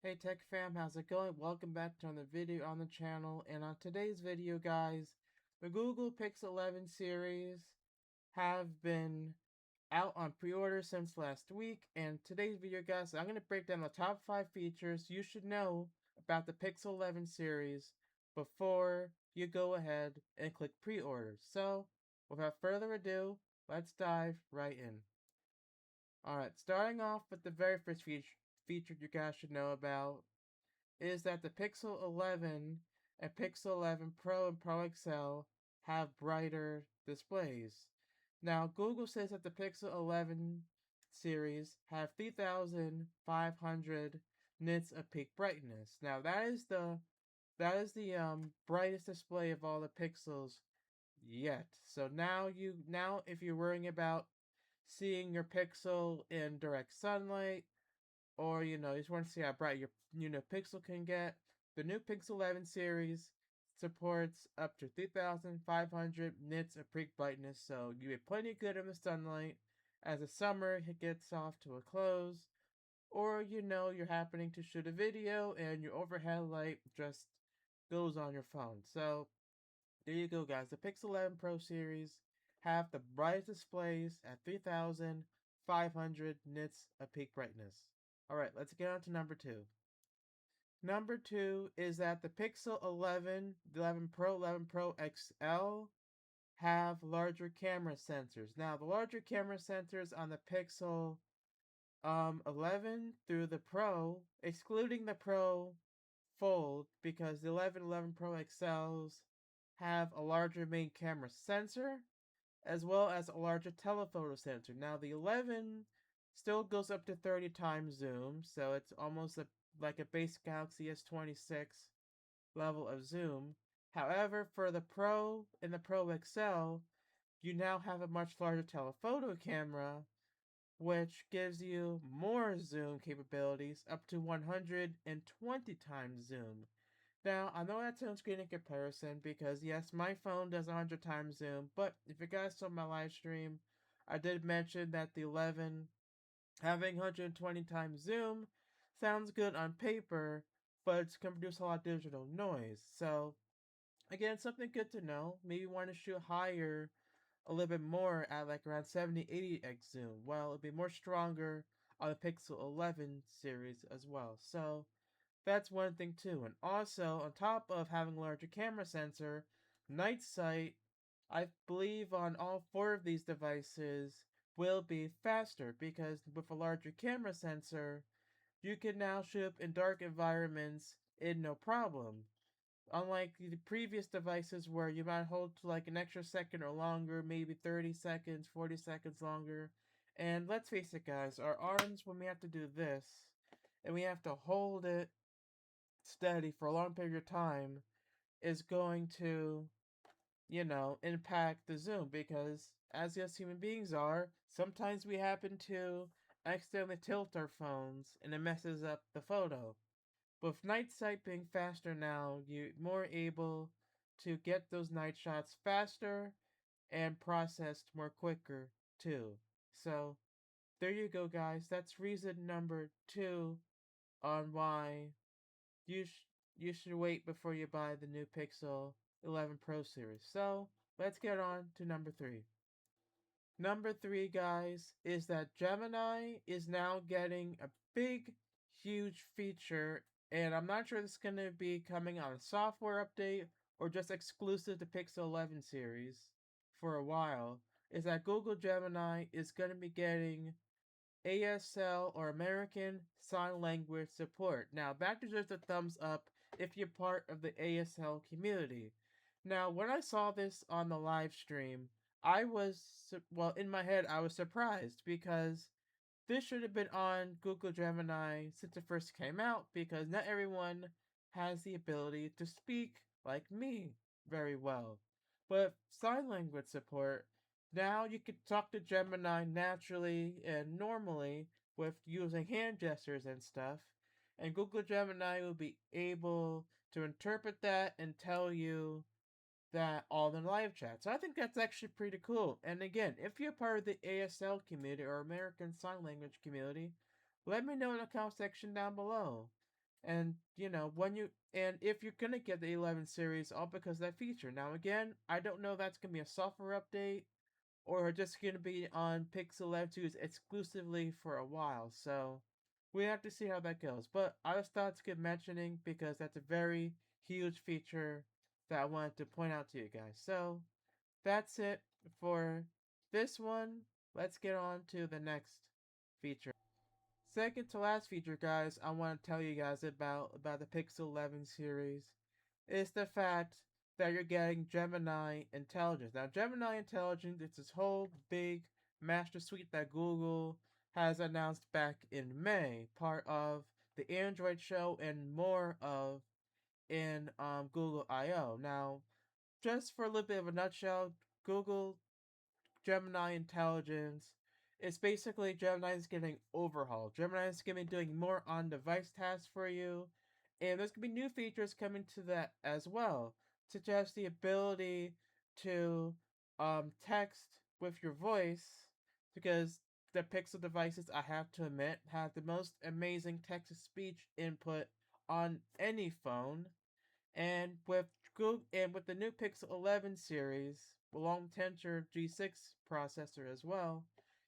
Hey Tech Fam, how's it going? Welcome back to another video on the channel. And on today's video, guys, the Google Pixel 11 series have been out on pre-order since last week. And today's video, guys, I'm going to break down the top 5 features you should know about the Pixel 11 series before you go ahead and click pre-order. So, without further ado, let's dive right in. Alright, starting off with the very first feature you guys should know about is that the Pixel 11 and Pixel 11 Pro and Pro XL have brighter displays. Now, Google says that the Pixel 11 series have 3,500 nits of peak brightness. Now, that is the brightest display of all the Pixels yet. So now if you're worrying about seeing your Pixel in direct sunlight, or you just want to see how bright your Pixel can get, the new Pixel 11 series supports up to 3,500 nits of peak brightness, so you get plenty good in the sunlight as the summer gets off to a close, or you're happening to shoot a video and your overhead light just goes on your phone. So there you go, guys. The Pixel 11 Pro series have the brightest displays at 3,500 nits of peak brightness. Alright, let's get on to number 2. Number 2 is that the Pixel 11, the 11 Pro, 11 Pro XL have larger camera sensors. Now, the larger camera sensors on the Pixel 11 through the Pro, excluding the Pro Fold, because the 11, 11 Pro XLs have a larger main camera sensor as well as a larger telephoto sensor. Now, the 11 still goes up to 30 times zoom, so it's almost like a base Galaxy S26 level of zoom. However, for the Pro and the Pro XL, you now have a much larger telephoto camera, which gives you more zoom capabilities, up to 120 times zoom. Now, I know that sounds great in comparison because, yes, my phone does 100 times zoom, but if you guys saw my live stream, I did mention that the 11 having 120 times zoom sounds good on paper, but it's going to produce a lot of digital noise. So, again, something good to know. Maybe you want to shoot higher a little bit more at like around 70-80x zoom. Well, it'll be more stronger on the Pixel 11 series as well. So, that's one thing too. And also, on top of having a larger camera sensor, night sight, I believe on all 4 of these devices, will be faster because with a larger camera sensor, you can now shoot in dark environments in no problem. Unlike the previous devices where you might hold to like an extra second or longer, maybe 30 seconds, 40 seconds longer. And let's face it, guys, our arms, when we have to do this, and we have to hold it steady for a long period of time is going to, impact the zoom because as us human beings are, sometimes we happen to accidentally tilt our phones and it messes up the photo. With night sight being faster now, you're more able to get those night shots faster and processed more quicker too. So there you go, guys. That's reason number 2 on why you sh- you should wait before you buy the new Pixel 11 Pro series. So, let's get on to number 3. Number 3, guys, is that Gemini is now getting a big, huge feature, and I'm not sure this is going to be coming on a software update or just exclusive to Pixel 11 series for a while, is that Google Gemini is going to be getting ASL or American Sign Language support. Now, that deserves a thumbs up if you're part of the ASL community. Now, when I saw this on the live stream, I was, well, in my head, I was surprised because this should have been on Google Gemini since it first came out because not everyone has the ability to speak like me very well. But sign language support, now you can talk to Gemini naturally and normally with using hand gestures and stuff, and Google Gemini will be able to interpret that and tell you that all in live chat. So I think that's actually pretty cool. And again, if you're part of the ASL community or American Sign Language community, let me know in the comment section down below. And if you're gonna get the 11 series, all because of that feature. Now again, I don't know if that's gonna be a software update or just gonna be on Pixel 11 2 exclusively for a while. So we have to see how that goes. But I just thought it's good mentioning because that's a very huge feature that I wanted to point out to you guys. So that's it for this one. Let's get on to the next feature. Second to last feature, guys, I want to tell you guys about the Pixel 11 series is the fact that you're getting Gemini Intelligence. Now, Gemini Intelligence is this whole big master suite that Google has announced back in May, part of the Android show and more of in Google I/O. Now, just for a little bit of a nutshell, Google Gemini Intelligence is basically Gemini is getting overhauled. Gemini is going to be doing more on-device tasks for you, and there's going to be new features coming to that as well, such as the ability to text with your voice, because the Pixel devices, I have to admit, have the most amazing text-to-speech input on any phone. And with the new Pixel 11 series, along with Tensor G6 processor as well,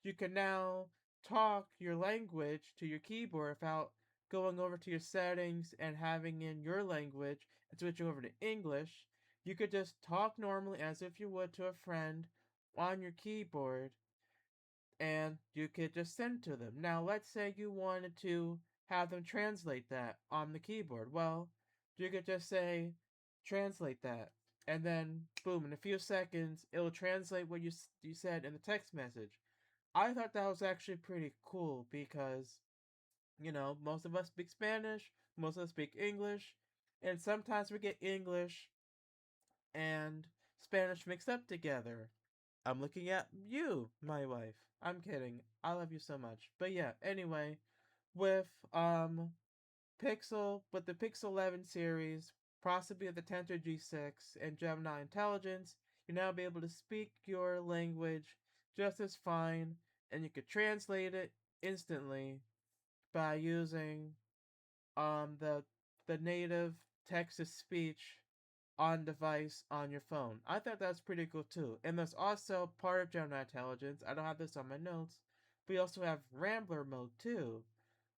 you can now talk your language to your keyboard without going over to your settings and having in your language and switching over to English. You could just talk normally as if you would to a friend on your keyboard, and you could just send to them. Now, let's say you wanted to have them translate that on the keyboard. Well, you could just say, translate that. And then, boom, in a few seconds, it'll translate what you said in the text message. I thought that was actually pretty cool because, most of us speak Spanish, most of us speak English, and sometimes we get English and Spanish mixed up together. I'm looking at you, my wife. I'm kidding. I love you so much. But yeah, anyway, with the Pixel 11 series, possibly the Tensor G6 and Gemini Intelligence, you now be able to speak your language just as fine, and you could translate it instantly by using the native text to speech on device on your phone. I thought that's pretty cool too. And there's also part of Gemini Intelligence. I don't have this on my notes, but you also have Rambler mode too,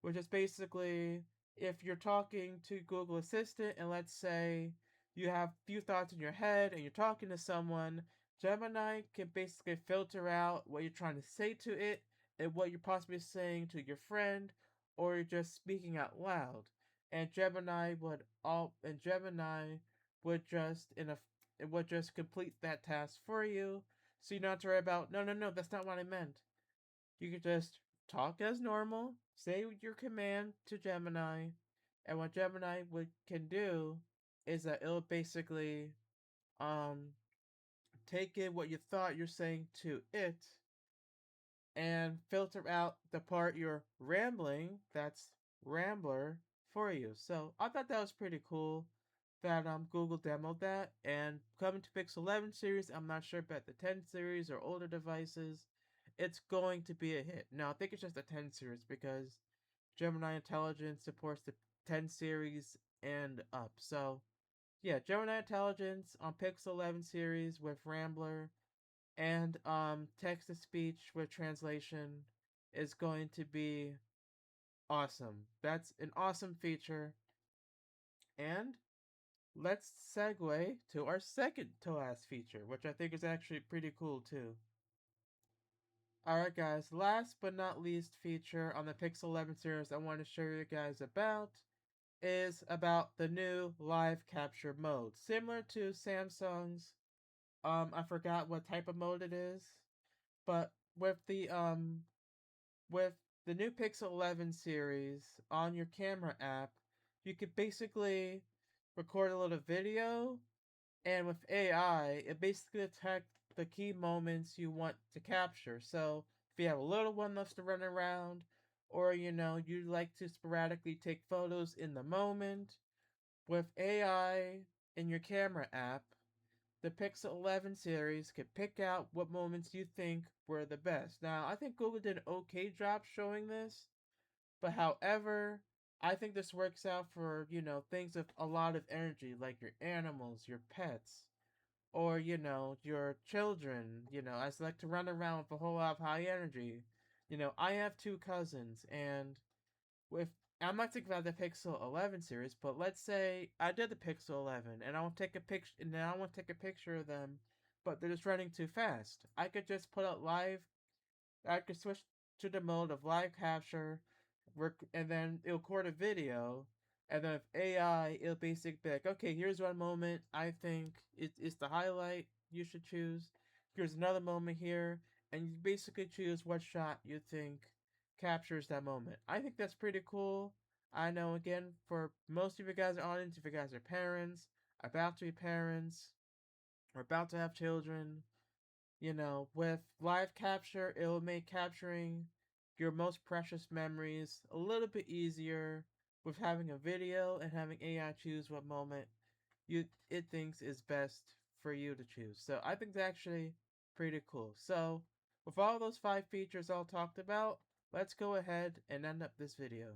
which is basically if you're talking to Google Assistant and let's say you have a few thoughts in your head and you're talking to someone, Gemini can basically filter out what you're trying to say to it and what you're possibly saying to your friend or you're just speaking out loud. And Gemini would just in a it would just complete that task for you, so you don't have to worry about no, that's not what I meant. You could just talk as normal, say your command to Gemini, and what Gemini can do is that it'll basically um take in what you thought you're saying to it and filter out the part you're rambling, that's Rambler, for you. So I thought that was pretty cool that Google demoed that. And coming to Pixel 11 series, I'm not sure about the 10 series or older devices. It's going to be a hit. Now I think it's just the 10 series because Gemini Intelligence supports the 10 series and up. So yeah, Gemini Intelligence on Pixel 11 series with Rambler and text to speech with translation is going to be awesome. That's an awesome feature. And let's segue to our second to last feature, which I think is actually pretty cool too. Alright guys, last but not least feature on the Pixel 11 series I want to show you guys about is about the new live capture mode. Similar to Samsung's, I forgot what type of mode it is, but with the new Pixel 11 series on your camera app, you could basically record a little video, and with AI, it basically detects the key moments you want to capture. So, if you have a little one that's to run around, or you like to sporadically take photos in the moment, with AI in your camera app, the Pixel 11 series could pick out what moments you think were the best. Now, I think Google did an okay job showing this, but however, I think this works out for, things with a lot of energy, like your animals, your pets, or, your children. I like to run around with a whole lot of high energy. I have two cousins, and with I'm not thinking about the Pixel 11 series, but let's say I did the Pixel 11, and I want to take a picture, and then I want to take a picture of them, but they're just running too fast. I could just put out live. I could switch to the mode of live capture, and then it'll record a video, and then with AI, it'll basically be like, okay, here's one moment I think it's the highlight you should choose. Here's another moment here, and you basically choose what shot you think captures that moment. I think that's pretty cool. I know, again, for most of you guys' audience, if you guys are parents, about to be parents, or about to have children, with live capture, it will make capturing your most precious memories a little bit easier with having a video and having AI choose what moment it thinks is best for you to choose. So I think it's actually pretty cool. So with all those 5 features all talked about, let's go ahead and end up this video.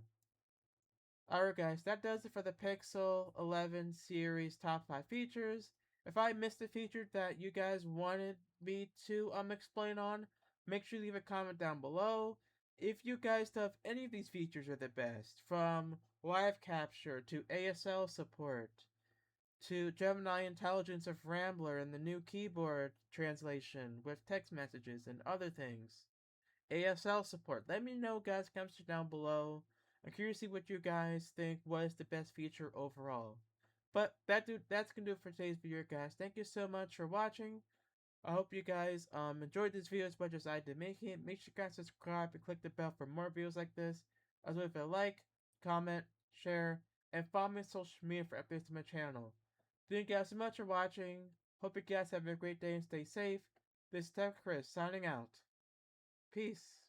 Alright guys, that does it for the Pixel 11 series top 5 features. If I missed a feature that you guys wanted me to explain on, make sure you leave a comment down below. If you guys have any of these features are the best, from live capture to ASL support to Gemini intelligence of Rambler and the new keyboard translation with text messages and other things. ASL support. Let me know, guys, comments down below. I'm curious to see what you guys think was the best feature overall. But that's gonna do it for today's video, guys. Thank you so much for watching. I hope you guys enjoyed this video as much as I did making it. Make sure you guys subscribe and click the bell for more videos like this. As well, if you like, comment, share, and follow me on social media for updates on my channel. Thank you guys so much for watching. Hope you guys have a great day and stay safe. This is Chris signing out. Peace.